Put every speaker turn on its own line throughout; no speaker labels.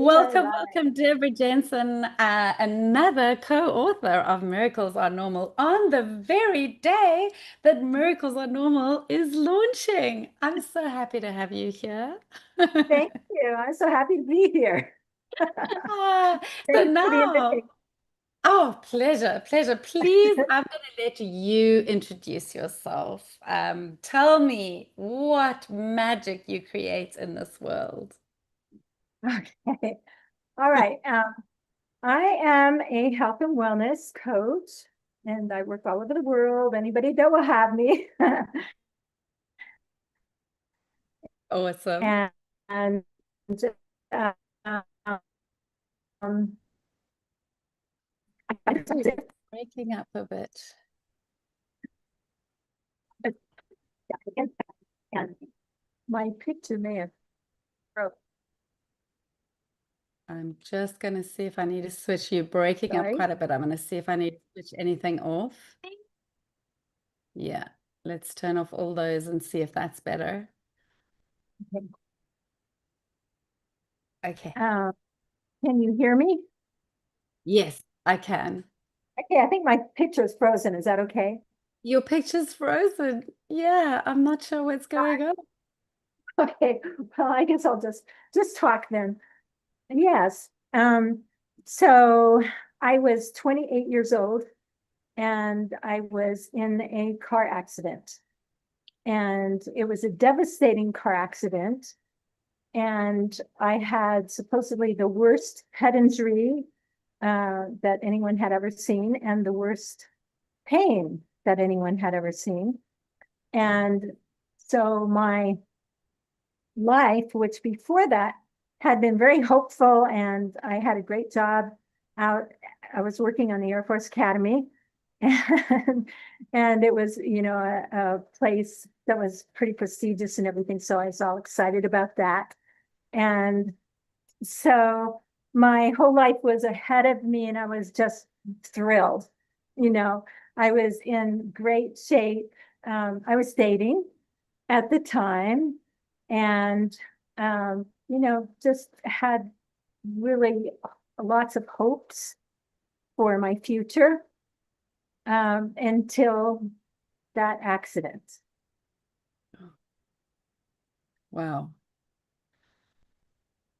Welcome,
Right.
welcome, Debera Jensen, another co-author of Miracles Are Normal, on the very day that Miracles Are Normal is launching. I'm so happy to have you here.
Thank you. I'm so happy to be here.
Ah, so
Thanks for the
now,
invitation.
oh, pleasure, pleasure. Please, I'm going to let you introduce yourself. Tell me what magic you create in this world.
Okay. All right. I am a health and wellness coach, and I work all over the world. Anybody that will have me.
Awesome.
And uh, um,
Ooh, breaking up a bit.
and my picture may have broke.
I'm just going to see if I need to switch. You're breaking up
Sorry.
quite a bit. I'm going to see if I need to switch anything off. Yeah, let's turn off all those and see if that's better. Okay.
Uh, can you hear me?
Yes, I can.
Okay, I think my picture is frozen. Is that okay?
Your picture's frozen. Yeah, I'm not sure what's going on.
Okay, well, I guess I'll just talk then. Yes. So I was 28 years old and I was in a car accident. And it was a devastating car accident. And I had supposedly the worst head injury that anyone had ever seen and the worst pain that anyone had ever seen. And so my life, which before that had been very hopeful, and I had a great job out. I was working on the Air Force Academy, and it was, a place that was pretty prestigious and everything. So I was all excited about that. And so my whole life was ahead of me, and I was just thrilled. You know, I was in great shape. I was dating at the time and just had really lots of hopes for my future until that accident.
Wow,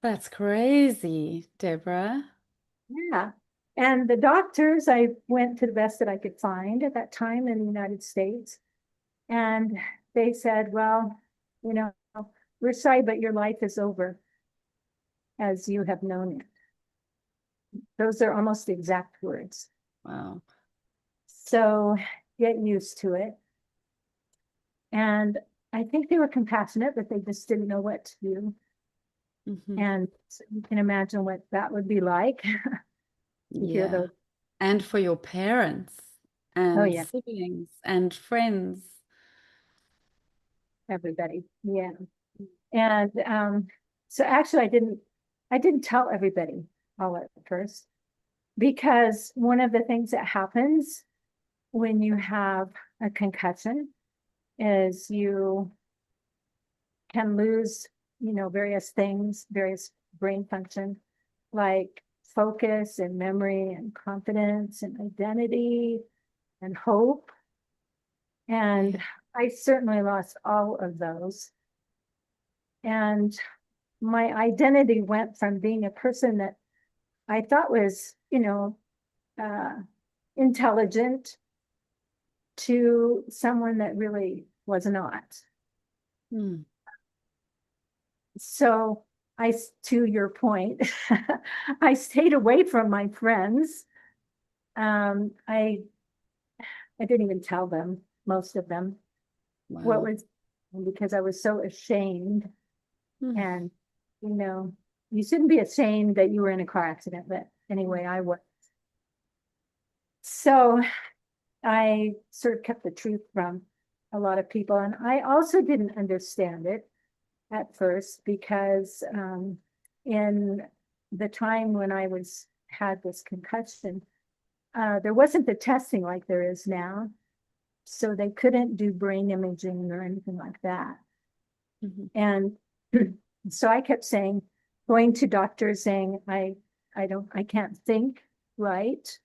that's crazy, Deborah.
Yeah. And the doctors, I went to the best that I could find at that time in the United States. And they said, well, you know, we're sorry, but your life is over as you have known it. Those are almost the exact words.
Wow.
So get used to it. And I think they were compassionate, but they just didn't know what to do.
Hmm.
And so you can imagine what that would be like to hear
Yeah.
those.
And for your parents
Oh
and
yeah,
siblings and friends.
everybody. Yeah. And so actually I didn't tell everybody all at first because one of the things that happens when you have a concussion is you can lose, various things, various brain function, like focus and memory and confidence and identity and hope. And
Yeah.
I certainly lost all of those. And my identity went from being a person that I thought was, uh, intelligent to someone that really was not.
Hmm.
So to your point, I stayed away from my friends. I didn't even tell them, most of them, what
Wow.
was because I was so ashamed.
Hmm.
And, you know, you shouldn't be ashamed that you were in a car accident, but anyway, I was. So I sort of kept the truth from a lot of people. And I also didn't understand it at first because in the time when I was had this concussion, there wasn't the testing like there is now. So they couldn't do brain imaging or anything like that.
Mhm.
And so I kept saying, going to doctors saying, I can't think right.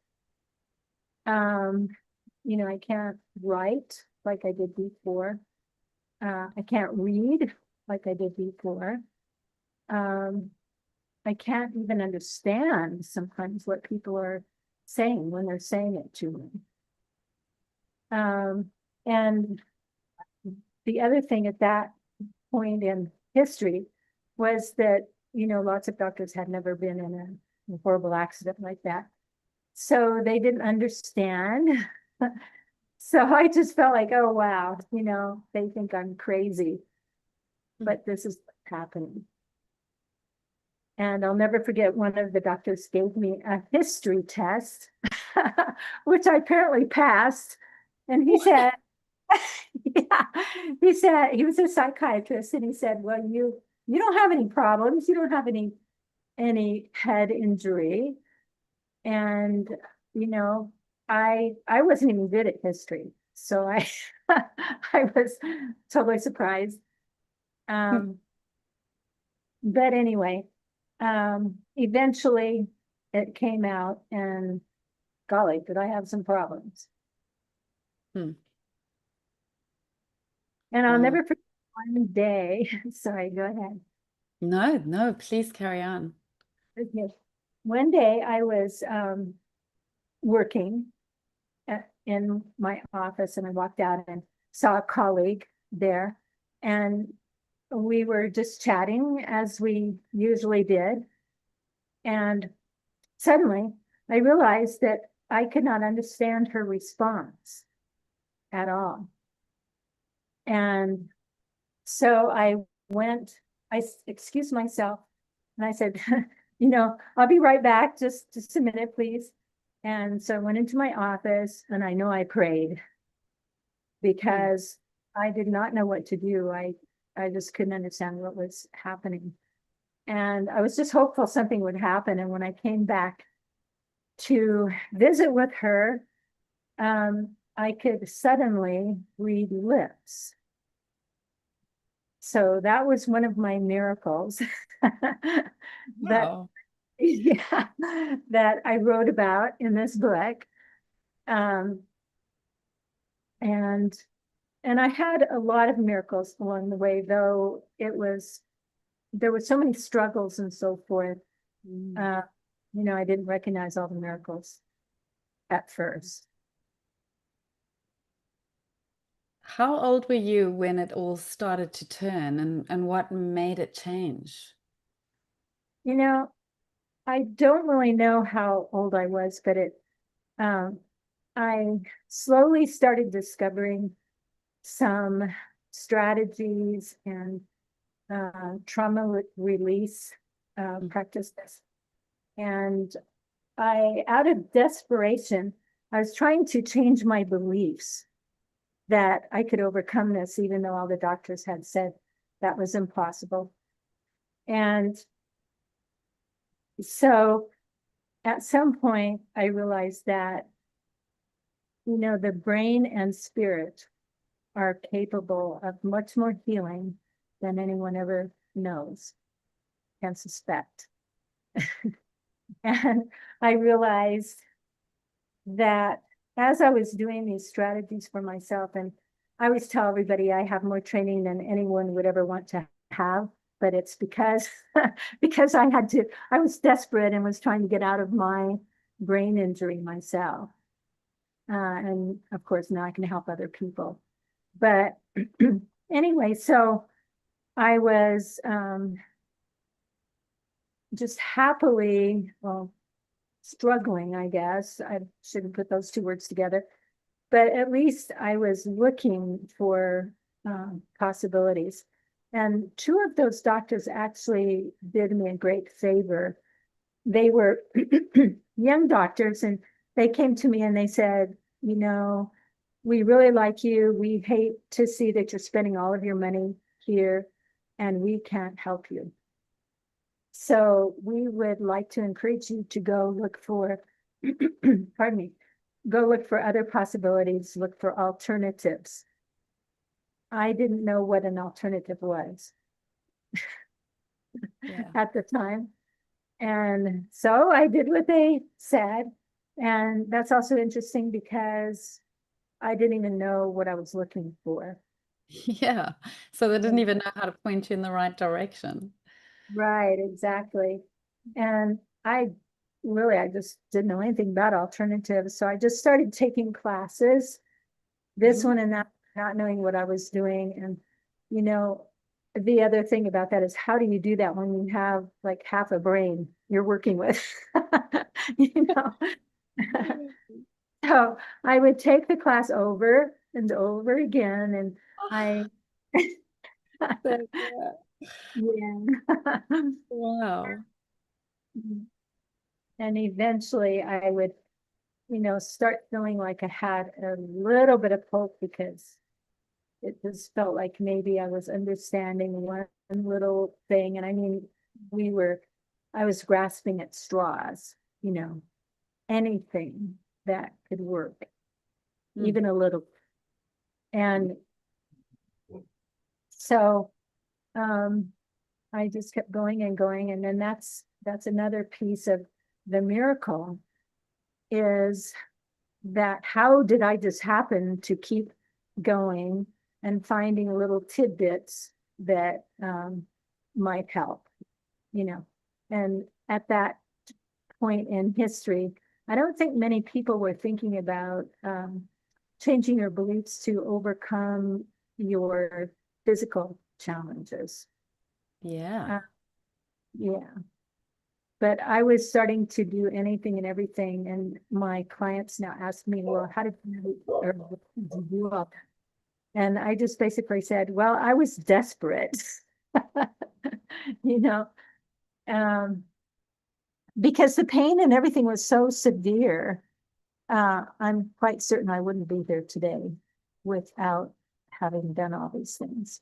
I can't write like I did before. I can't read like I did before. I can't even understand sometimes what people are saying when they're saying it to me. And the other thing at that point in history was that, lots of doctors had never been in a horrible accident like that. So they didn't understand. So I just felt like, oh, wow, they think I'm crazy, but this is happening. And I'll never forget, one of the doctors gave me a history test, which I apparently passed. And he said, yeah, he said, he was a psychiatrist, and he said, well, you don't have any problems. You don't have any head injury. And, I wasn't even good at history. So I, I was totally surprised. But anyway, eventually it came out, and golly, did I have some problems.
Hmm.
And I'll
Wow.
never forget one day. Sorry, go ahead.
No, please carry on.
Okay. One day I was working in my office, and I walked out and saw a colleague there, and we were just chatting as we usually did. And suddenly I realized that I could not understand her response at all. And so I excused myself, and I said, I'll be right back, just a minute, please. And so I went into my office, and I know I prayed because I did not know what to do. I just couldn't understand what was happening. And I was just hopeful something would happen. And when I came back to visit with her, I could suddenly read lips. So that was one of my miracles that,
Wow.
yeah, that I wrote about in this book. And I had a lot of miracles along the way, though there were so many struggles and so forth. I didn't recognize all the miracles at first.
How old were you when it all started to turn, and what made it change?
You know, I don't really know how old I was, but um, I slowly started discovering some strategies and trauma release practices. And out of desperation, I was trying to change my beliefs that I could overcome this, even though all the doctors had said that was impossible. And so at some point, I realized that, the brain and spirit are capable of much more healing than anyone ever knows and suspect. And I realized that as I was doing these strategies for myself, and I always tell everybody I have more training than anyone would ever want to have, but it's because because I was desperate and was trying to get out of my brain injury myself. And of course, now I can help other people. But anyway, so I was just happily, well, struggling, I guess. I shouldn't put those two words together, but at least I was looking for possibilities. And two of those doctors actually did me a great favor. They were young doctors, and they came to me and they said, we really like you. We hate to see that you're spending all of your money here, and we can't help you. So we would like to encourage you to go look for, pardon me, go look for other possibilities, look for alternatives. I didn't know what an alternative was.
Yeah.
at the time. And so I did what they said. And that's also interesting because I didn't even know what I was looking for.
Yeah. So they didn't even know how to point you in the right direction.
Right, exactly. And I just didn't know anything about alternatives. So I just started taking classes, this
Mhm.
one and that, not knowing what I was doing. And, you know, the other thing about that is how do you do that when you have like half a brain you're working with? You know? So I would take the class over and over again. And I,
So, yeah.
yeah.
Wow.
And eventually I would, start feeling like I had a little bit of hope because it just felt like maybe I was understanding one little thing. And I mean, we were, I was grasping at straws, you know, anything that could work,
Mm.
even a little. And so um, I just kept going and going. And then that's another piece of the miracle is that how did I just happen to keep going and finding little tidbits that might help, you know? And at that point in history, I don't think many people were thinking about changing your beliefs to overcome your physical challenges.
Yeah.
Uh, yeah. But I was starting to do anything and everything. And my clients now ask me, well, how did you, or what did you do all that? And I just basically said, well, I was desperate, you know, um, because the pain and everything was so severe. I'm quite certain I wouldn't be here today without having done all these things.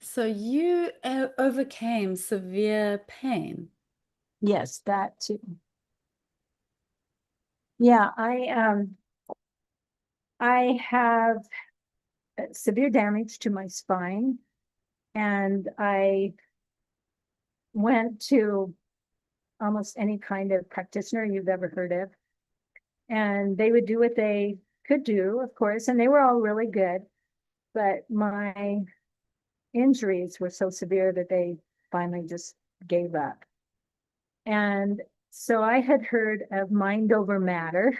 So you overcame severe pain.
Yes, that too. Yeah, I have severe damage to my spine, and I went to almost any kind of practitioner you've ever heard of, and they would do what they could do, of course, and they were all really good, but my injuries were so severe that they finally just gave up. And so I had heard of mind over matter,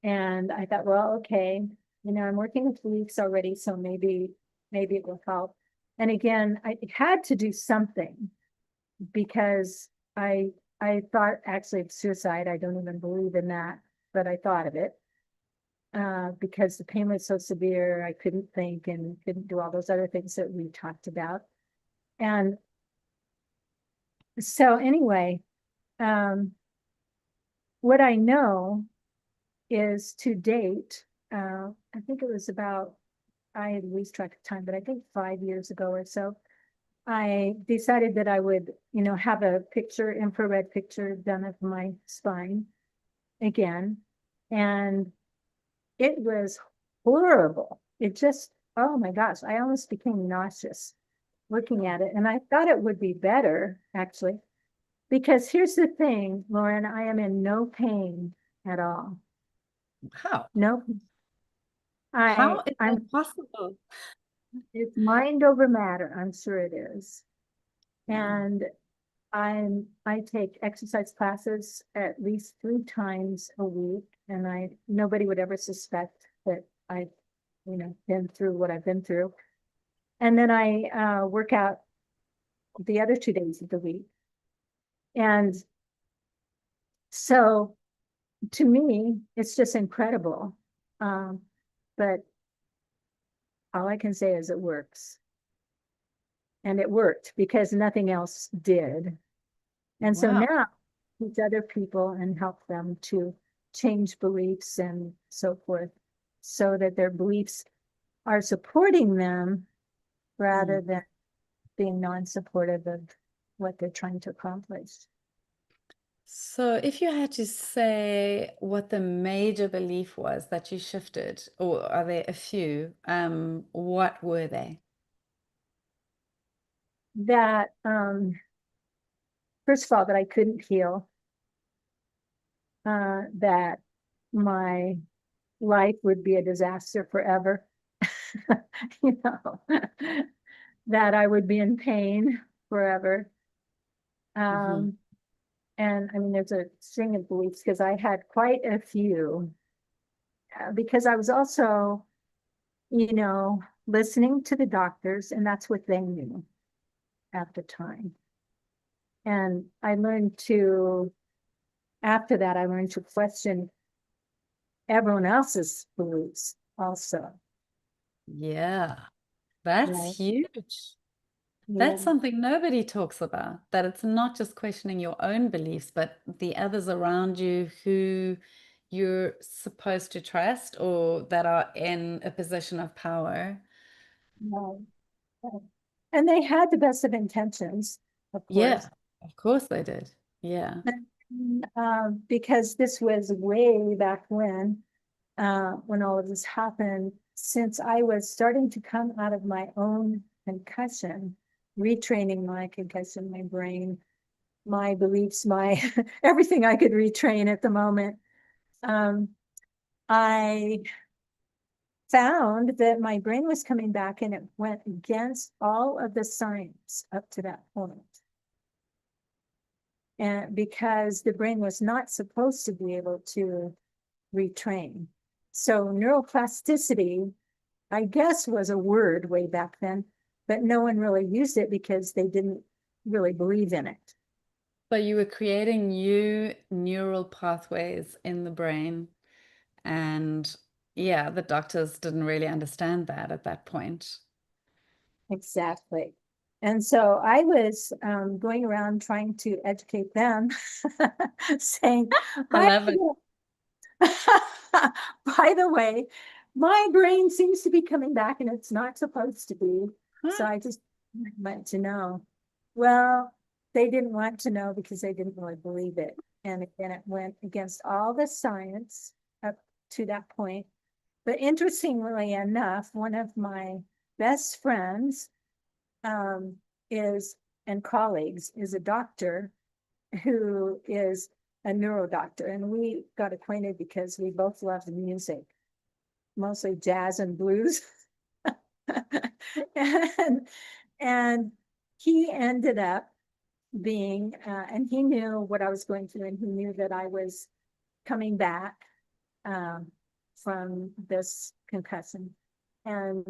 and I thought, well, okay, I'm working with beliefs already, so maybe it will help. And again, I had to do something because I thought actually of suicide. I don't even believe in that, but I thought of it because the pain was so severe. I couldn't think and couldn't do all those other things that we talked about. And so anyway, um, what I know is to date, I think it was about, I had lose track of time, but I think 5 years ago or so, I decided that I would, have a picture, infrared picture done of my spine again. And it was horrible. It just, oh my gosh, I almost became nauseous looking at it. And I thought it would be better, actually, because here's the thing, Lauren, I am in no pain at all.
How?
No,
How is that
I'm,
possible?
it's mind over matter. I'm sure it is.
Wow.
And I take exercise classes at least 3 times a week, and nobody would ever suspect that I've, been through what I've been through. And then I work out the other 2 days of the week. And so to me, it's just incredible. Um, but all I can say is it works. And it worked because nothing else did. And so
Wow.
now teach other people and help them to change beliefs and so forth so that their beliefs are supporting them
Mm.
rather than being non-supportive of what they're trying to accomplish.
So if you had to say what the major belief was that you shifted, or are there a few, what were they?
that first of all, that I couldn't heal, that my life would be a disaster forever, you know, that I would be in pain forever.
Hmm.
Um, and I mean, there's a string of beliefs because I had quite a few, because I was also, you know, listening to the doctors, and that's what they knew at the time. And I learned to, after that, I learned to question everyone else's beliefs also.
Yeah, that's
Right.
huge.
Yeah.
That's something nobody talks about, that it's not just questioning your own beliefs, but the others around you who you're supposed to trust or that are in a position of power.
Right. Right. And they had the best of intentions, of course.
Yeah, of course they did. Yeah.
Because this was way back when all of this happened, since I was starting to come out of my own concussion, retraining my concussion, my brain, my beliefs, my everything I could retrain at the moment. Um, I found that my brain was coming back and it went against all of the science up to that point. And because the brain was not supposed to be able to retrain. So neuroplasticity, I guess, was a word way back then, but no one really used it because they didn't really believe in it.
So you were creating new neural pathways in the brain. And yeah, the doctors didn't really understand that at that point.
Exactly. And so I was going around trying to educate them, saying,
I
by
love it.
the by the way, my brain seems to be coming back and it's not supposed to be. So
Huh.
I just want to know. Well, they didn't want to know because they didn't really believe it. And again, it went against all the science up to that point. But interestingly enough, one of my best friends um, is and colleagues is a doctor who is a neuro doctor, and we got acquainted because we both loved music, mostly jazz and blues. and and he ended up being, and he knew what I was going through, and he knew that I was coming back um, from this concussion. And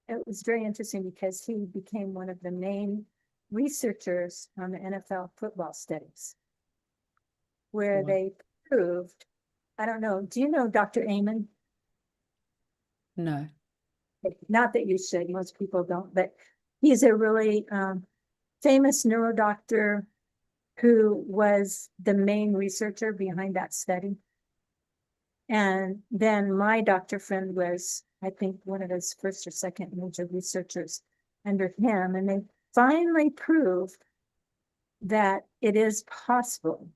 it was very interesting because he became one of the main researchers on the NFL football studies, where
Wow.
they proved, I don't know, do you know Dr. Amen?
No.
Not that you should, most people don't, but he's a really famous neuro doctor who was the main researcher behind that study. And then my doctor friend was, I think, one of his first or second major researchers under him. And they finally proved that it is possible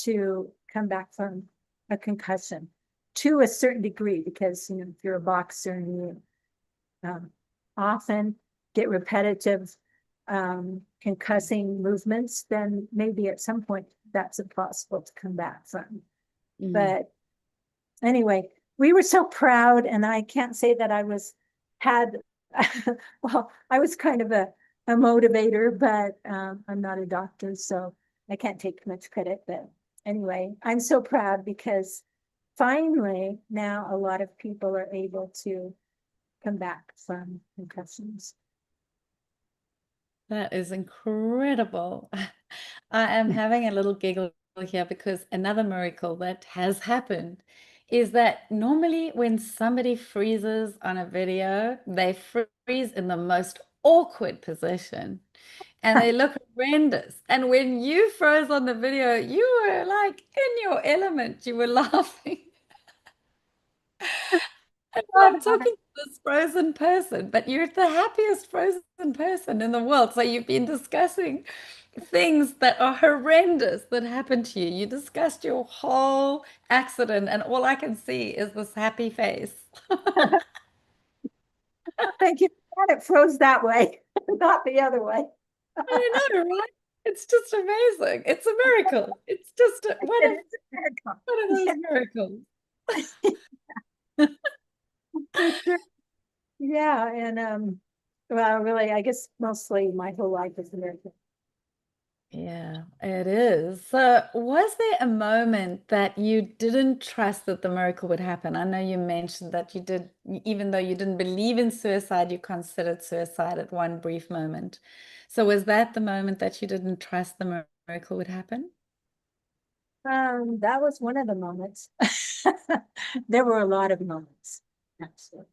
to come back from a concussion to a certain degree, because, you know, if you're a boxer and you often get repetitive concussing movements, then maybe at some point that's impossible to come back from.
Mhm.
But anyway, we were so proud, and I can't say that I was had well, I was kind of a motivator, but I'm not a doctor, so I can't take much credit. But anyway, I'm so proud because finally now a lot of people are able to come back from concussions.
That is incredible. I am having a little giggle here because another miracle that has happened is that normally when somebody freezes on a video, they freeze in the most awkward position and they look horrendous. And when you froze on the video, you were like in your element. You were laughing. And I'm talking to this frozen person, but you're the happiest frozen person in the world. So you've been discussing things that are horrendous that happened to you. You discussed your whole accident, and all I can see is this happy face.
Thank you. glad it froze that way, not the other way.
I know, right? It's just amazing. It's a miracle. It's just
It is a miracle.
one of those miracles.
For sure. Yeah, and well, really, I guess mostly my whole life is a miracle.
Yeah, it is. So, was there a moment that you didn't trust that the miracle would happen? I know you mentioned that you did, even though you didn't believe in suicide, you considered suicide at one brief moment. So, was that the moment that you didn't trust the miracle would happen?
That was one of the moments. There were a lot of moments, actually.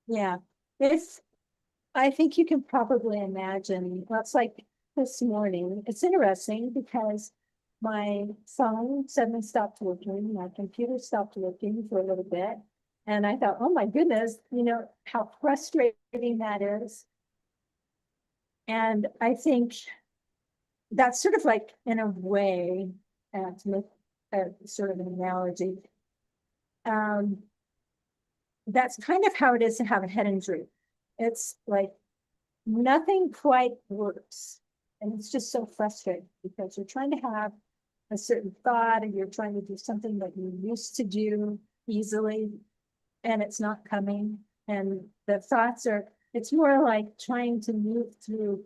Yeah. If I think you can probably imagine, well, it's like this morning. It's interesting because my phone suddenly stopped working, my computer stopped working for a little bit. And I thought, oh my goodness, how frustrating that is. And I think that's sort of like, in a way, to make a sort of an analogy, um, that's kind of how it is to have a head injury. It's like nothing quite works. And it's just so frustrating because you're trying to have a certain thought and you're trying to do something that you used to do easily and it's not coming. And the thoughts are, it's more like trying to move through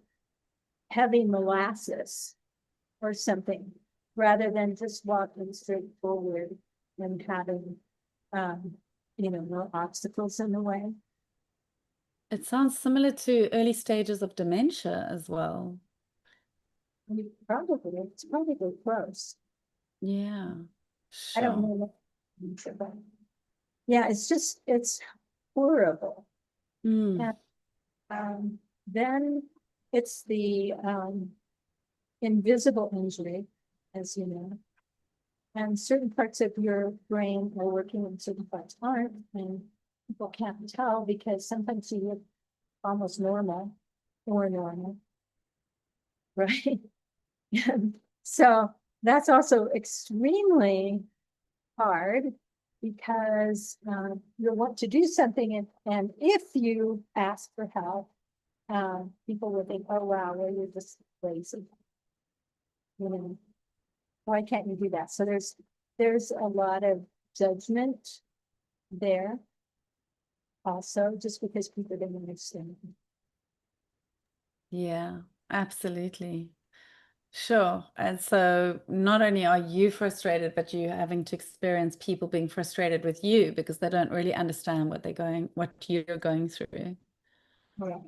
heavy molasses or something rather than just walking straight forward and having, um, no obstacles in the way.
It sounds similar to early stages of dementia as well.
I mean, it's probably close.
Yeah,
I don't know
sure.
what, but yeah, it's horrible.
Mm,
And then it's the invisible injury, as you know, and certain parts of your brain are working and certain parts aren't, and people can't tell because sometimes you look almost normal or normal, right? And so that's also extremely hard because you want to do something, and if you ask for help, people will think, oh, wow, well, you're just lazy. You know, why can't you do that? So there's a lot of judgment there also, just because people didn't understand.
yeah, absolutely. Sure. And so not only are you frustrated, but you're having to experience people being frustrated with you because they don't really understand what you're going through.
Right.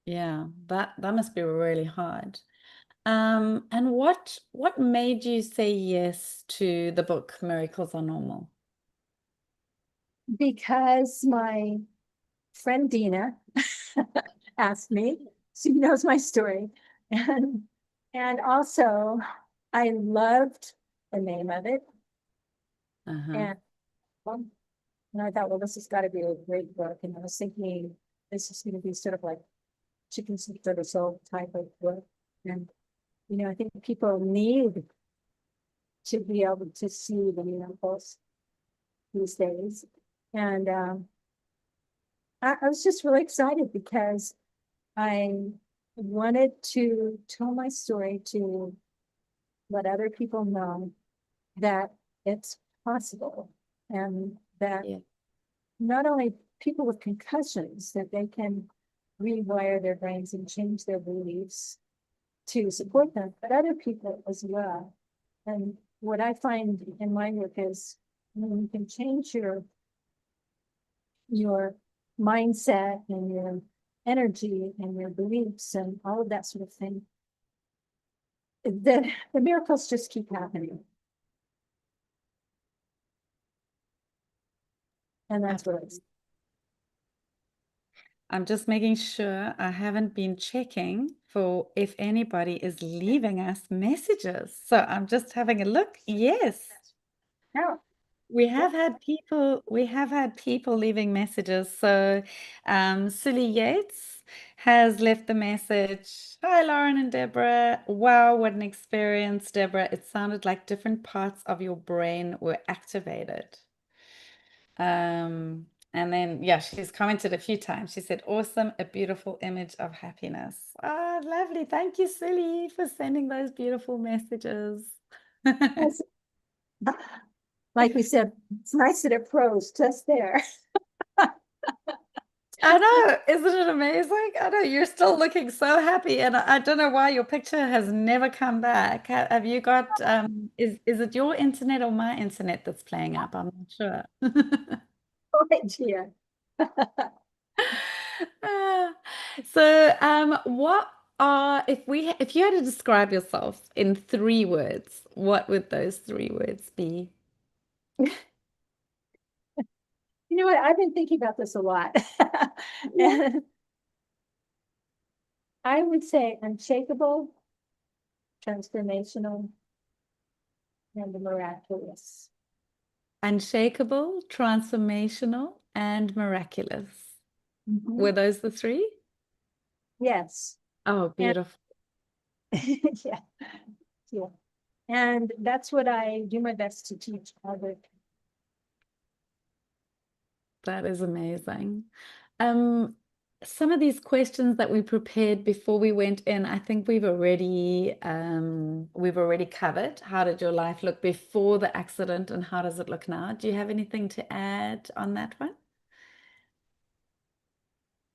Yeah, that must be really hard. And what made you say yes to the book Miracles Are Normal?
Because my friend Dina asked me, she knows my story, and also I loved the name of it,
Uh-huh.
and um, and I thought, well, this has got to be a great book. And I was thinking this is going to be sort of like chicken soup for the soul type of book. And, I think people need to be able to see the miracles these days. And I was just really excited because I wanted to tell my story to let other people know that it's possible and that
Yeah.
not only people with concussions, that they can rewire their brains and change their beliefs to support them, but other people as well. And what I find in my work is when you can change your mindset and your energy and your beliefs and all of that sort of thing, the miracles just keep happening. And that's what it's.
I'm just making sure I haven't been checking for if anybody is leaving us messages. So I'm just having a look. Yes.
No,
We have had people leaving messages. So Sully Yates has left the message. Hi, Lauren and Deborah. Wow, what an experience, Deborah. It sounded like different parts of your brain were activated. Um, And then, yeah, she's commented a few times. She said, awesome, a beautiful image of happiness. Ah, lovely. Thank you, Silly, for sending those beautiful messages.
Yes. Like we said, it's nice that it froze just there.
I know, isn't it amazing? I know you're still looking so happy, and I don't know why your picture has never come back. Have you got is it your internet or my internet that's playing up? I'm not sure.
Oh, dear.
Ah, so, what are if you had to describe yourself in 3 words, what would those 3 words be?
You know what? I've been thinking about this a lot.
Yeah.
And I would say unshakable, transformational, and miraculous.
Unshakable, transformational, and miraculous. Were
Mhm.
those the three?
Yes.
Oh,
And
beautiful.
yeah, yeah. And that's what I do my best to teach other.
That is amazing. Um, some of these questions that we prepared before we went in, I think we've already covered. How did your life look before the accident and how does it look now? Do you have anything to add on that one?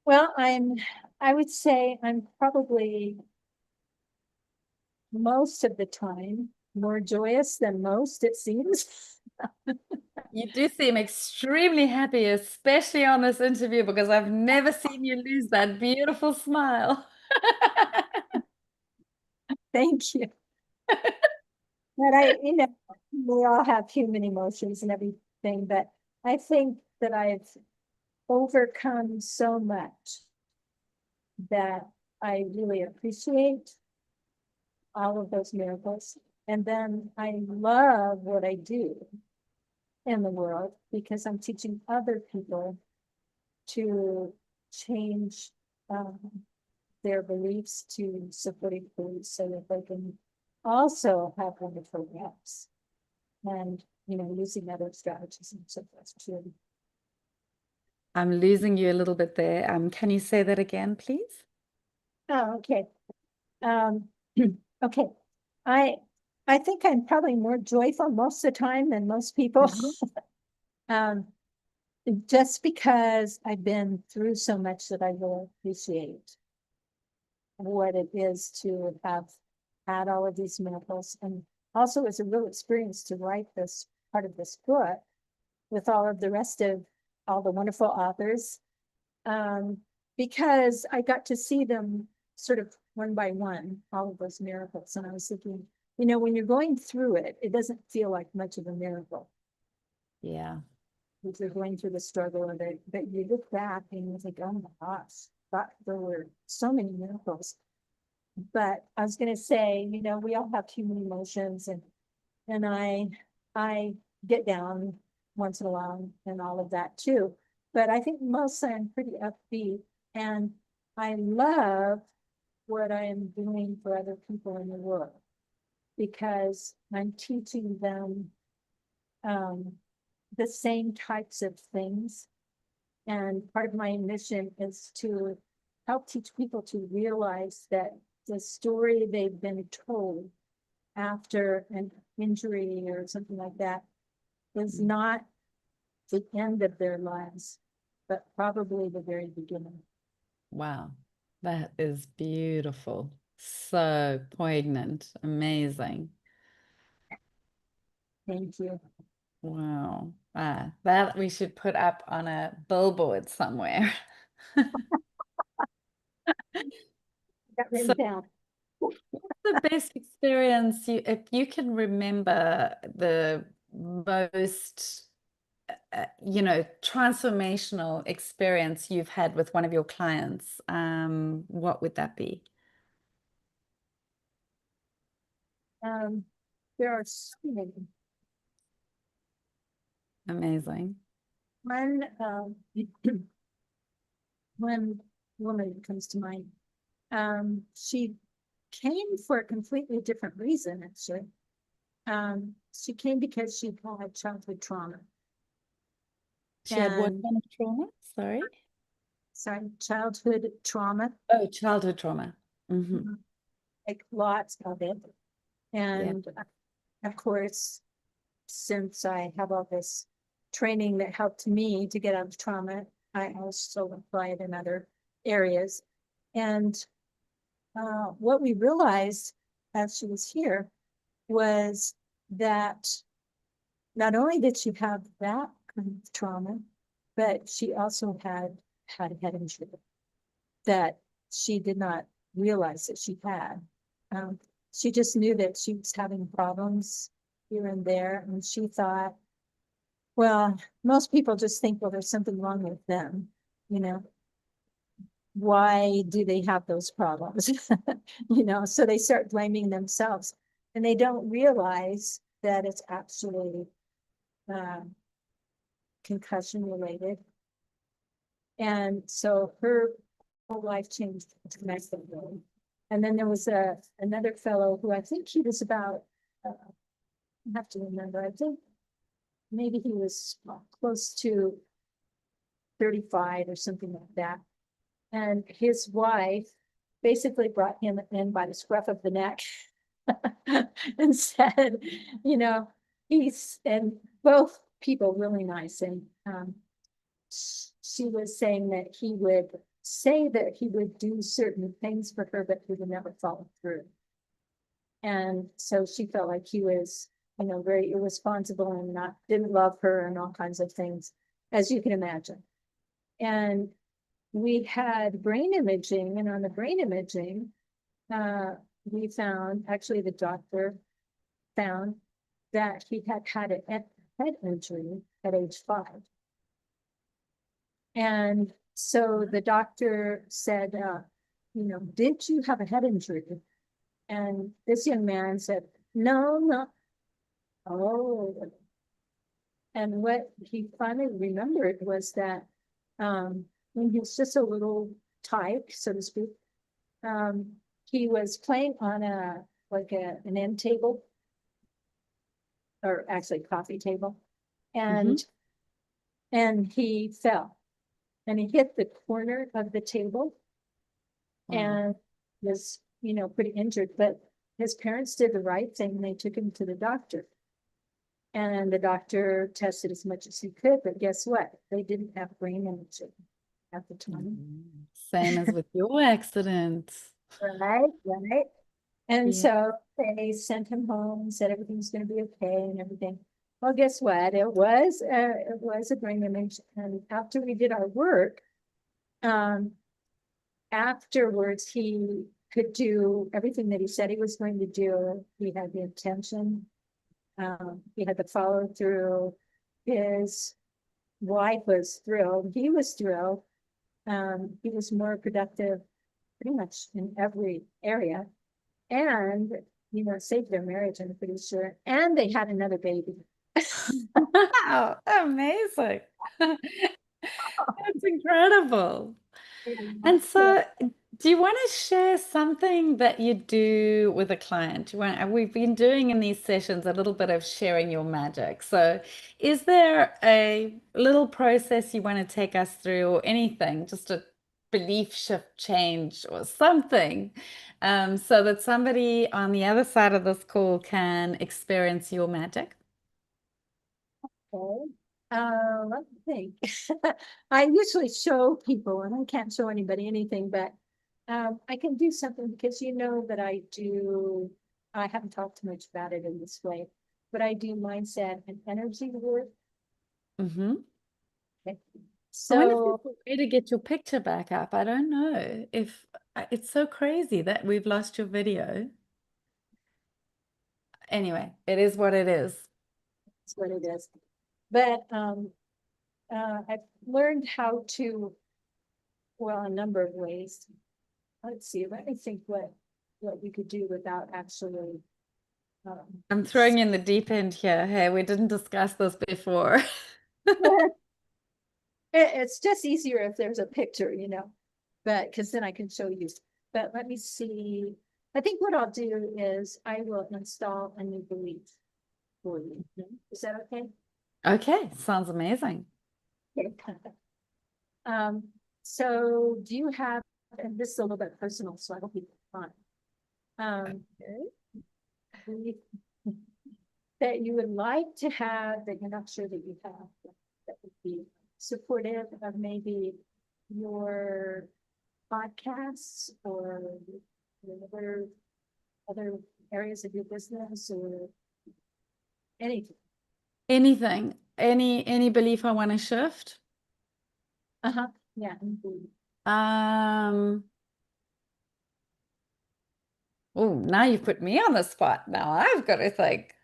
Well, I would say I'm probably most of the time more joyous than most, it seems.
You do seem extremely happy, especially on this interview, because I've never seen you lose that beautiful smile.
Thank you. But we all have human emotions and everything, but I think that I've overcome so much that I really appreciate all of those miracles. And then I love what I do in the world because I'm teaching other people to change um, their beliefs to supporting beliefs so that they can also have wonderful lives and using other strategies and so forth too.
I'm losing you a little bit there. Can you say that again, please?
Oh, okay. Um, okay. I I think I'm probably more joyful most of the time than most people.
Mhm.
um, just because I've been through so much that I really appreciate what it is to have had all of these miracles. And also it's a real experience to write this part of this book with all of the rest of all the wonderful authors. Um, because I got to see them sort of one by one, all of those miracles. And I was thinking, when you're going through it, it doesn't feel like much of a miracle
Yeah.
if you're going through the struggle of it. But you look back and you think, oh my gosh, there were so many miracles. But I was going to say, we all have human emotions, and I get down once in a while and all of that too. But I think mostly I'm pretty upbeat, and I love what I am doing for other people in the world because I'm teaching them um, the same types of things. And part of my mission is to help teach people to realize that the story they've been told after an injury or something like that is not the end of their lives, but probably the very beginning.
Wow. That is beautiful. So poignant. Amazing.
Thank you.
Wow. That we should put up on a billboard somewhere.
Got
So
written down.
what's the best experience if you can remember the most transformational experience you've had with one of your clients, what would that be?
Um, there are so many.
Amazing.
One, one woman comes to mind. She came for a completely different reason, actually. She came because she had childhood trauma.
She had what
And
kind of trauma? Sorry.
sorry, childhood trauma,
Oh, childhood trauma. Hmm.
like lots of it.
Yeah.
And of course, since I have all this training that helped me to get out of trauma, I also apply it in other areas. And what we realized as she was here was that not only did she have that kind of trauma, but she also had a head injury that she did not realize that she had. Um, she just knew that she was having problems here and there, and she thought, well, most people just think, well, there's something wrong with them, you know. Why do they have those problems? So they start blaming themselves, and they don't realize that it's actually um, concussion related. And so her whole life changed dramatically. And then there was another fellow who I think he was about, I have to remember, I think maybe he was close to 35 or something like that. And his wife basically brought him in by the scruff of the neck and said, you know, and both people really nice. And she was saying that he would say that he would do certain things for her, but he would never follow through. And so she felt like he was, very irresponsible and didn't love her and all kinds of things, as you can imagine. And we had brain imaging, and on the brain imaging, we found, actually the doctor found that he had a head injury at age 5. And so the doctor said, did you have a head injury? And this young man said, no, not. Oh. And what he finally remembered was that when he was just a little tyke, so to speak, he was playing on an end table, or actually coffee table,
Hmm.
and he fell, and he hit the corner of the table
Wow.
and was, pretty injured. But his parents did the right thing. They took him to the doctor, and the doctor tested as much as he could. But guess what? They didn't have brain imaging at the time.
Same as with your accident.
Right, right. And
Yeah.
so they sent him home and said everything's going to be okay and everything. Well, guess what? It was a brain image. And after we did our work, um, afterwards he could do everything that he said he was going to do. He had the intention. He had the follow through. His wife was thrilled. He was thrilled. He was more productive pretty much in every area. And, saved their marriage, I'm pretty sure. And they had another baby.
Wow, amazing. That's incredible. And
So,
so, do you want to share something that you do with a client? We've been doing in these sessions a little bit of sharing your magic. So, is there a little process you want to take us through, or anything, just a belief shift change or something, so that somebody on the other side of this call can experience your magic?
okay. Let me think. I usually show people, and I can't show anybody anything, but I can do something because that I haven't talked too much about it in this way, but I do mindset and energy work.
Mm-hmm.
Okay.
I wonder if there's
So,
a way to get your picture back up. I don't know if it's so crazy that we've lost your video. Anyway, it is what it is.
that's what it is. But I've learned how to, well, a number of ways. Let's see, let me think what we could do without actually. Um,
I'm throwing you in the deep end here. Hey, we didn't discuss this before.
it's just easier if there's a picture, but because then I can show you. But let me see. I think what I'll do is I will install a new belief for you. Is that okay?
Okay, sounds amazing.
Okay. Um, so do you have, and this is a little bit personal, so I hope you can find, belief that you would like to have that you're not sure that you have, that would be supportive of maybe your podcasts or other areas of your business or anything?
Anything, any belief I want to shift.
Uh-huh. Yeah. Indeed.
Um, oh, now you put me on the spot. Now I've got to think.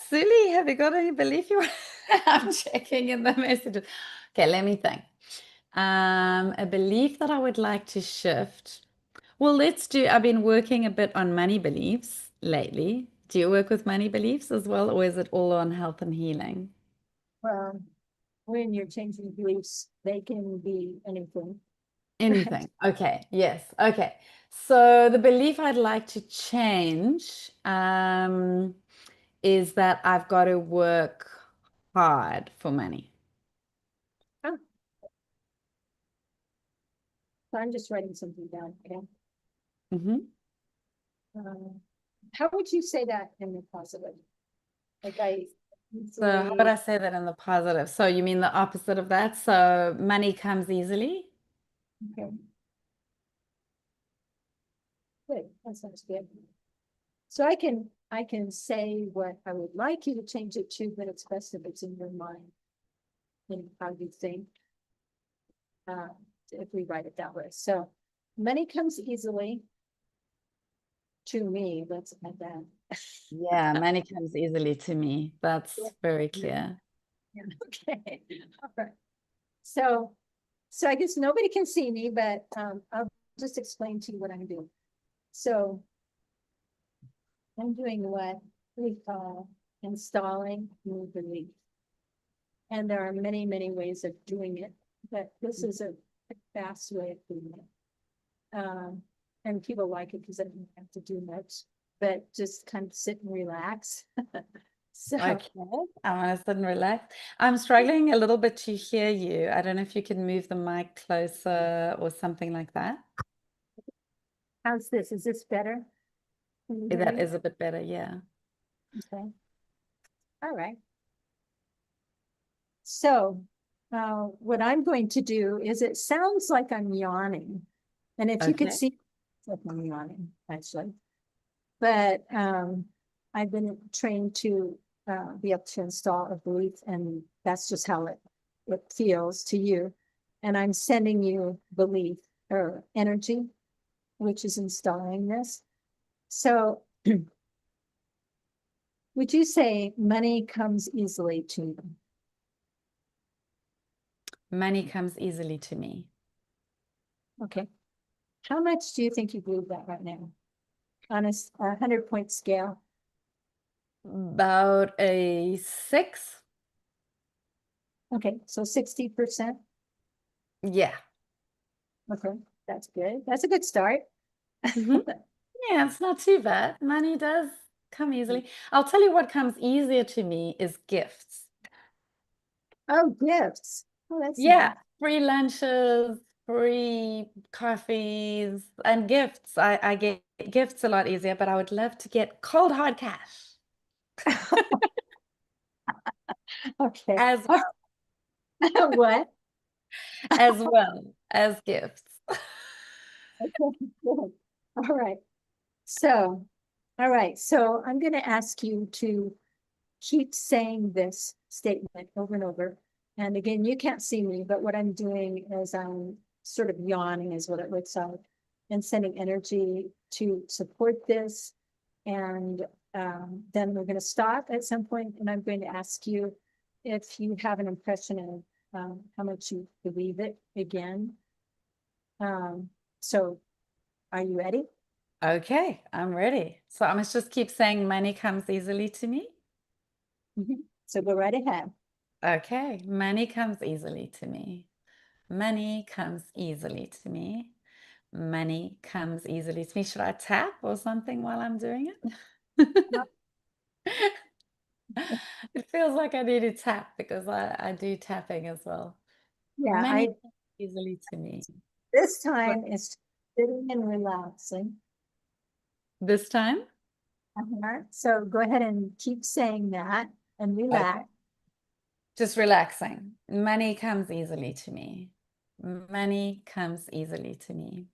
Silly, have you got any belief you want? I'm checking in the messages. Okay, let me think. A belief that I would like to shift. Well, I've been working a bit on money beliefs lately. Do you work with money beliefs as well, or is it all on health and healing?
Well, when you're changing beliefs, they can be anything. Right.
Anything. Okay. Yes. Okay. So the belief I'd like to change is that I've got to work hard for money.
Oh, so I'm just writing something down. Okay.
Hmm.
Um, how would you say that in the positive? Like I
So how would
easily,
I say that in the positive? So you mean the opposite of that? So money comes easily?
okay, good. That sounds good. So I can say what I would like you to change it to, but it's best if it's in your mind and how you think. Uh, if we write it that way. So money comes easily to me. Let's add that.
Yeah, money comes easily to me. That's very
Yeah.
clear.
Yeah. Okay. All right. So, so I guess nobody can see me, but I'll just explain to you what I'm doing. So I'm doing what we call installing new belief. And there are many, many ways of doing it, but this is a fast way of doing it. And people like it because I don't have to do much, but just kind of sit and relax. So,
Okay, I'm gonna sit and relax. I'm struggling a little bit to hear you. I don't know if you can move the mic closer or something like that.
how's this? Is this better? Can you hear
That
me?
is a bit better, yeah.
Okay. All right. So, what I'm going to do is it sounds like I'm yawning. And if you could
Okay.
see, it's like I'm yawning, actually. But I've been trained to be able to install a belief, and that's just how it feels to you. And I'm sending you belief or energy, which is installing this. So, would you say money comes easily to you?
Money comes easily to me.
Okay. How much do you think you believe that right now? On a 100-point scale?
About a 6.
Okay, so 60%.
Yeah.
Okay, that's good. That's a good start.
Hmm. Yeah, it's not too bad. Money does come easily. I'll tell you what comes easier to me is gifts.
Oh, gifts. Oh, that's
Yeah,
nice.
free lunches, free coffees, and gifts. I get gifts a lot easier, but I would love to get cold hard cash
Okay.
as
What?
as well as gifts.
Okay, good. All right. So, all right. So I'm going to ask you to keep saying this statement over and over. And again, you can't see me, but what I'm doing is I'm sort of yawning is what it looks like, and sending energy to support this. And then we're going to stop at some point, and I'm going to ask you if you have an impression of how much you believe it again. Um, so are you ready?
Okay, I'm ready. So I must just keep saying money comes easily to me.
Mhm. So go right ahead.
Okay, money comes easily to me. Money comes easily to me. Money comes easily to me. Should I tap or something while I'm doing it? It feels like I need to tap because I do tapping as well.
Yeah,
Many come easily to me.
this
What,
time is sitting and relaxing.
this time?
So go ahead and keep saying that and
Okay.
relax.
Just relaxing. Money comes easily to me. Money comes easily to me.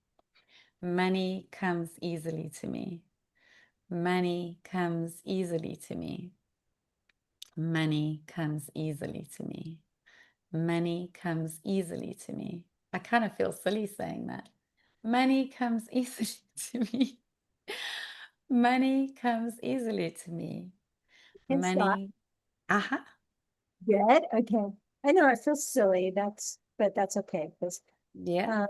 Money comes easily to me. Money comes easily to me. Money comes easily to me. Money comes easily to me. I kind of feel silly saying that. Money comes easily to me. Money comes easily to me.
You can stop.
Money, aha,
Good. Okay. I know it feels silly. But that's okay. Because
yeah,
uh,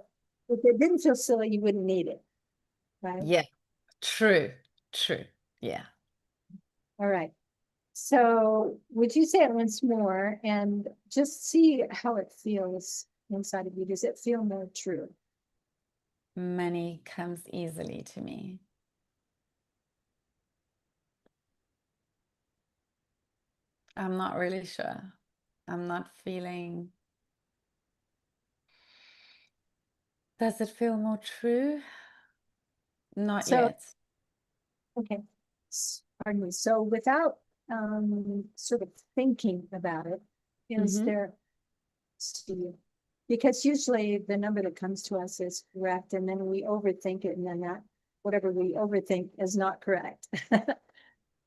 if it didn't feel silly, you wouldn't need it. Right.
yeah, true, true, yeah.
All right. So would you say it once more and just see how it feels inside of you? Does it feel more true?
Money comes easily to me. I'm not really sure. I'm not feeling. Does it feel more true? Not
So,
yet.
okay. Pardon me. So without sort of thinking about it, is
Mm-hmm.
there to you? Because usually the number that comes to us is correct, and then we overthink it, and then that whatever we overthink is not correct.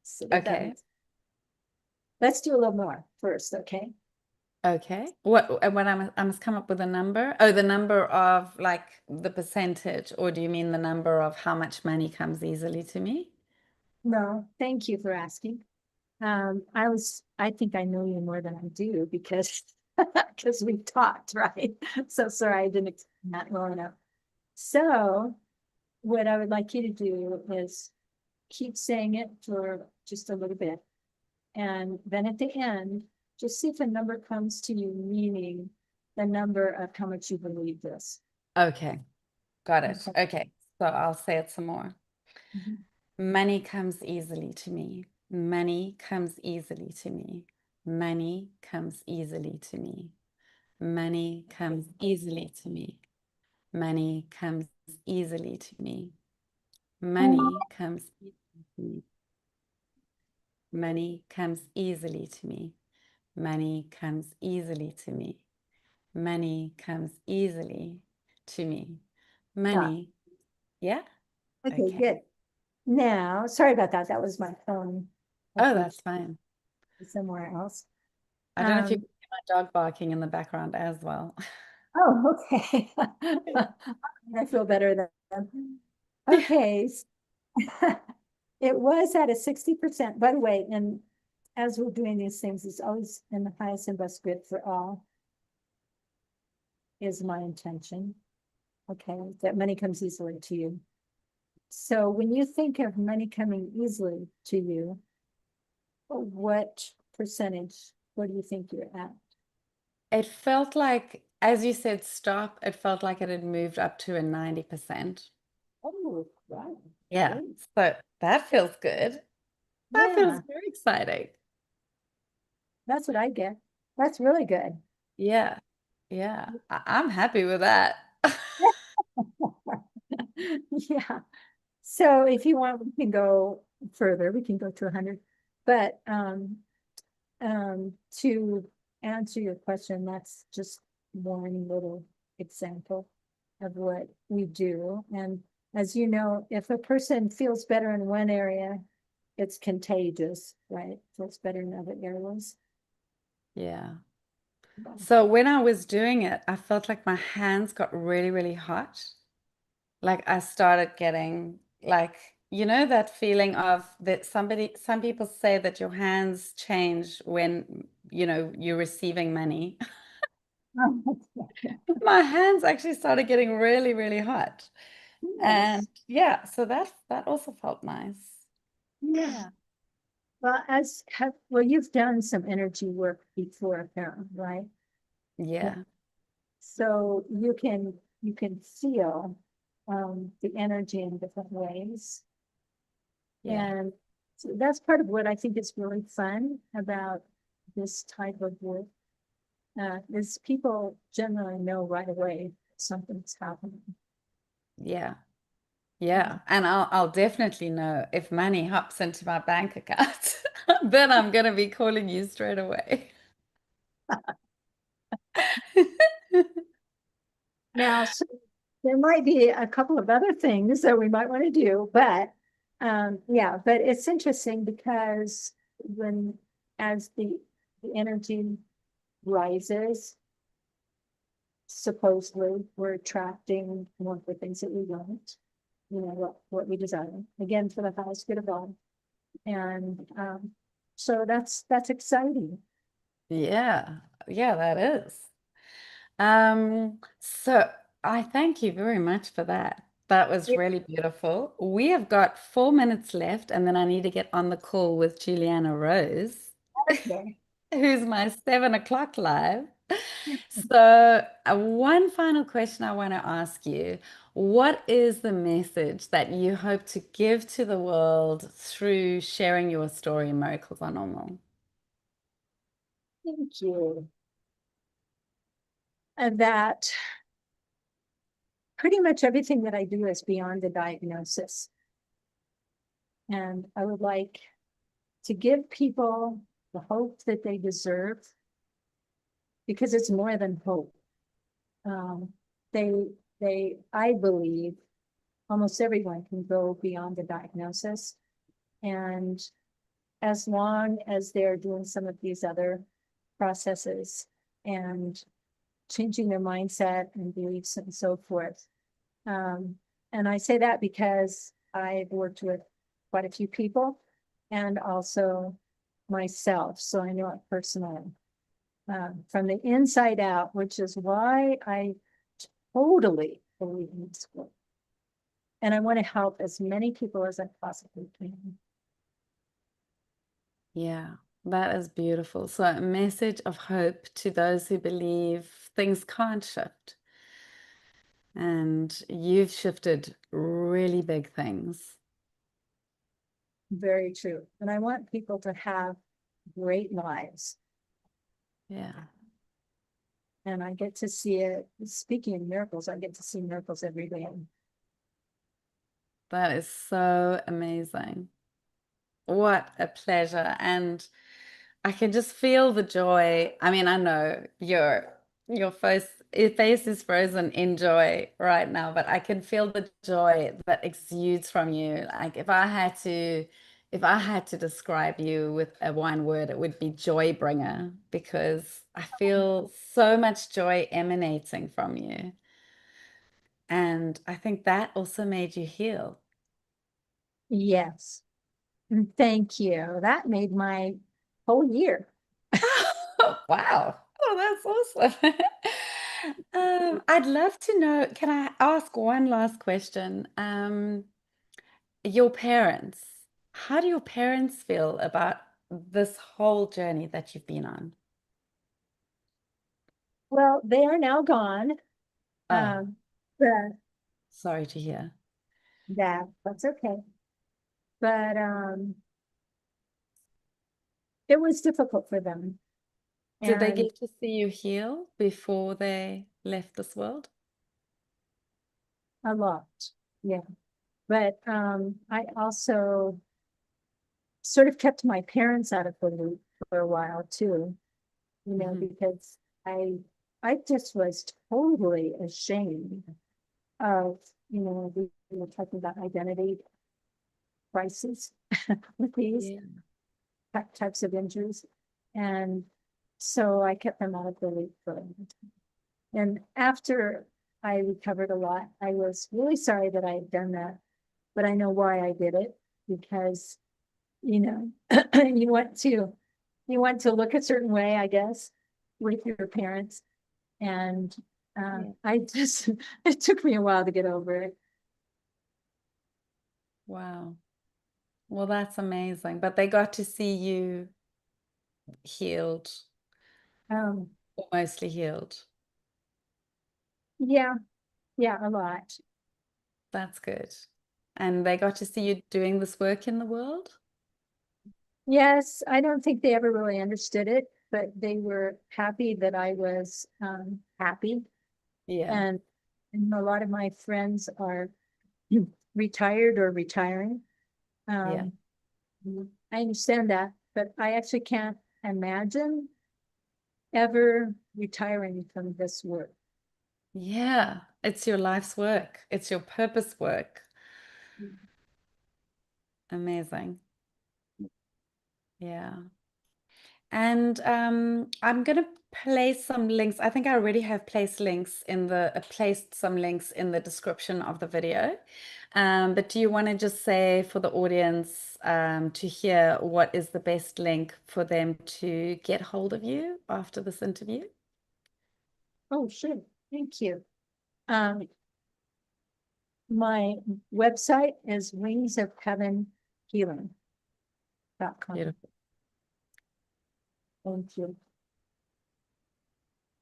So if that
Okay.
makes, let's do a little more first, okay?
Okay. What I must come up with a number? Oh, the number of like the percentage, or do you mean the number of how much money comes easily to me?
No, thank you for asking. I think I know you more than I do because because we've talked, right? So sorry I didn't explain that well enough. So what I would like you to do is keep saying it for just a little bit. And then at the end, just see if a number comes to you, meaning the number of how much you believe this.
Okay. Got it.
Okay.
Okay. So I'll say it some more.
Mhm.
Money comes easily to me. Money comes easily to me. Money comes easily to me. Money comes easily to me. Money comes easily to me. Money comes easily to me. Money comes easily to me. Money comes easily to me. Money comes easily to me.
Yeah.
Money, yeah?
Okay,
Okay.
good. Now, sorry about that. That was my phone.
Oh,
Hopefully
that's fine.
it's somewhere else.
I don't know if you
Um,
can hear my dog barking in the background as well.
oh, okay. I feel better then. Okay. It was at a 60%. By the way, and as we're doing these things, it's always in the highest and best good for all, is my intention. Okay, that money comes easily to you. So when you think of money coming easily to you, what percentage, what do you think you're at?
It felt like, as you said, stop, it felt like it had moved up to a 90%.
Oh, right.
Yeah.
Great.
So that feels good. That feels
Yeah,
very exciting.
that's what I get. That's really good.
Yeah. Yeah. I'm happy with that.
Yeah. So if you want, we can go further. We can go to 100. But to answer your question, that's just one little example of what we do. And as you know, if a person feels better in one area, it's contagious, right? Feels better in other areas.
Yeah. So when I was doing it, I felt like my hands got really, really hot. Like I started getting like, that feeling of that some people say that your hands change when, you're receiving money. My hands actually started getting really, really hot. And
Yes.
yeah, so that also felt nice.
Yeah.
Yeah.
Well, you've done some energy work before, apparently, right? Yeah.
Yeah.
So you can feel the energy in different ways.
Yeah.
And so that's part of what I think is really fun about this type of work is people generally know right away something's happening.
Yeah. Yeah. And I'll definitely know if money hops into my bank account, then I'm gonna be calling you straight away.
Now, so there might be a couple of other things that we might want to do, but yeah, but it's interesting because when as the energy rises, supposedly we're attracting more of the things that we want, what we desire, again, for the highest good of all. And so that's exciting.
Yeah. Yeah, that is. So I thank you very much for that. That was really beautiful. We have got 4 minutes left, and then I need to get on the call with Juliana Rose,
Okay.
who's my 7 o'clock live. So, one final question I want to ask you. What is the message that you hope to give to the world through sharing your story, Miracles Are Normal?
Thank you. And that pretty much everything that I do is beyond the diagnosis. And I would like to give people the hope that they deserve because it's more than hope. Um, they, I believe almost everyone can go beyond the diagnosis. And as long as they're doing some of these other processes and changing their mindset and beliefs and so forth. And I say that because I've worked with quite a few people and also myself. So I know it personally from the inside out, which is why I totally believe in this work. And I want to help as many people as I possibly can.
Yeah, that is beautiful. So, a message of hope to those who believe things can't shift. And you've shifted really big things.
Very true. And I want people to have great lives.
Yeah,
And I get to see it. Speaking of miracles, I get to see miracles every day.
that is so amazing. What a pleasure. And I can just feel the joy. I mean, I know your face is frozen in joy right now, but I can feel the joy that exudes from you. Like if I had to describe you with a one word, it would be joy bringer because I feel so much joy emanating from you. And I think that also made you heal.
Yes. And thank you. That made my whole year.
Oh, wow. Oh, that's awesome. I'd love to know, can I ask one last question? Your parents, how do your parents feel about this whole journey that you've been on?
Well, they are now gone.
Oh,
But
sorry to hear.
that's okay. But it was difficult for them.
Did they
And
get to see you heal before they left this world?
a lot. Yeah. But I also sort of kept my parents out of the loop for a while too,
Hmm.
because I I just was totally ashamed of, we were talking about identity crisis with these
Yeah.
types of injuries. And so I kept them out of the loop for a long time. And after I recovered a lot, I was really sorry that I had done that, but I know why I did it because, you know, you want to look a certain way, I guess, with your parents. And
Yeah.
I just, it took me a while to get over it.
Wow. Well, that's amazing. But they got to see you healed,
Um,
or mostly healed.
yeah, yeah, a lot.
That's good. And they got to see you doing this work in the world?
Yes, I don't think they ever really understood it. but they were happy that I was happy.
Yeah.
And, and a lot of my friends are retired or retiring.
Yeah.
Um, I understand that, but I actually can't imagine ever retiring from this work.
Yeah. It's your life's work. It's your purpose work. Amazing. Yeah. And I'm going to place some links. I think I already have placed some links in the description of the video. But do you want to just say for the audience to hear what is the best link for them to get hold of you after this interview?
Oh, sure. Thank you. Um, my website is wingsofheavenhealing.com.
Beautiful.
Thank you.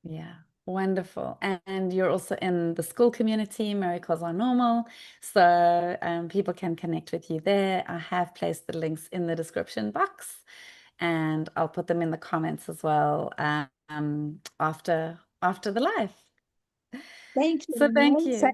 Yeah, wonderful. And you're also in the school community, Miracles Are Normal. So people can connect with you there. I have placed the links in the description box and I'll put them in the comments as well after the live.
Thank
So
you.
thank
Yes, I
you.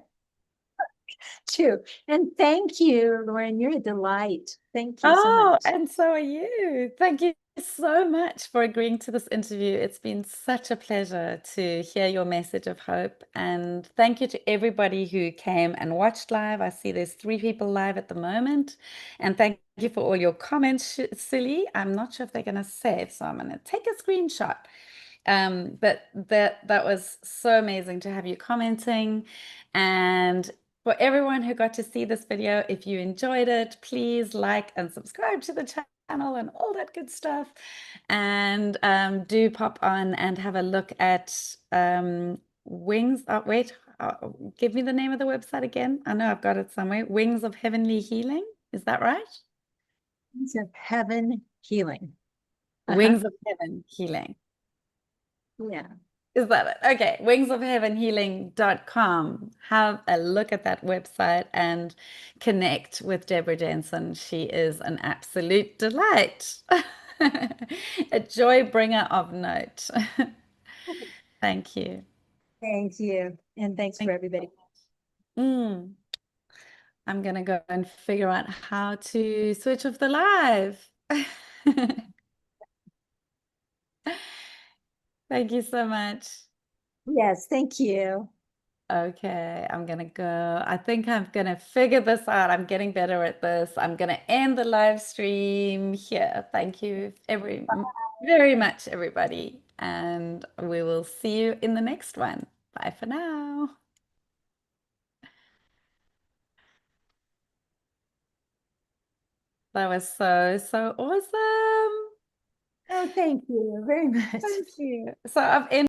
too. And thank you, Lauren. You're a delight. Thank you so
Oh,
much.
and so are you. Thank you so much for agreeing to this interview. It's been such a pleasure to hear your message of hope. And thank you to everybody who came and watched live. I see there's 3 people live at the moment. And thank you for all your comments, Silly. I'm not sure if they're going to save, so I'm going to take a screenshot. But that was so amazing to have you commenting. And for everyone who got to see this video, if you enjoyed it, please like and subscribe to the channel and all that good stuff. And do pop on and have a look at Wings. Oh, wait, give me the name of the website again. I know I've got it somewhere. Wings of Heavenly Healing. Is that right?
Wings of Heaven Healing. Uh-huh.
Wings of Heaven Healing.
Yeah.
Is that it? Okay, wingsofheavenhealing.com. Have a look at that website and connect with Debera Jensen. She is an absolute delight, a joy bringer of note. Thank you.
Thank you. And thanks for
Thank you so
everybody.
much. I'm gonna go and figure out how to switch off the live. Thank you so much.
Yes, thank you.
Okay, I'm gonna go. I think I'm gonna figure this out. I'm getting better at this. I'm gonna end the live stream here. Thank you very much, everybody. And we will see you in the next one. Bye for now. That was so awesome.
Oh, thank you very much.
Thank you. So I've ended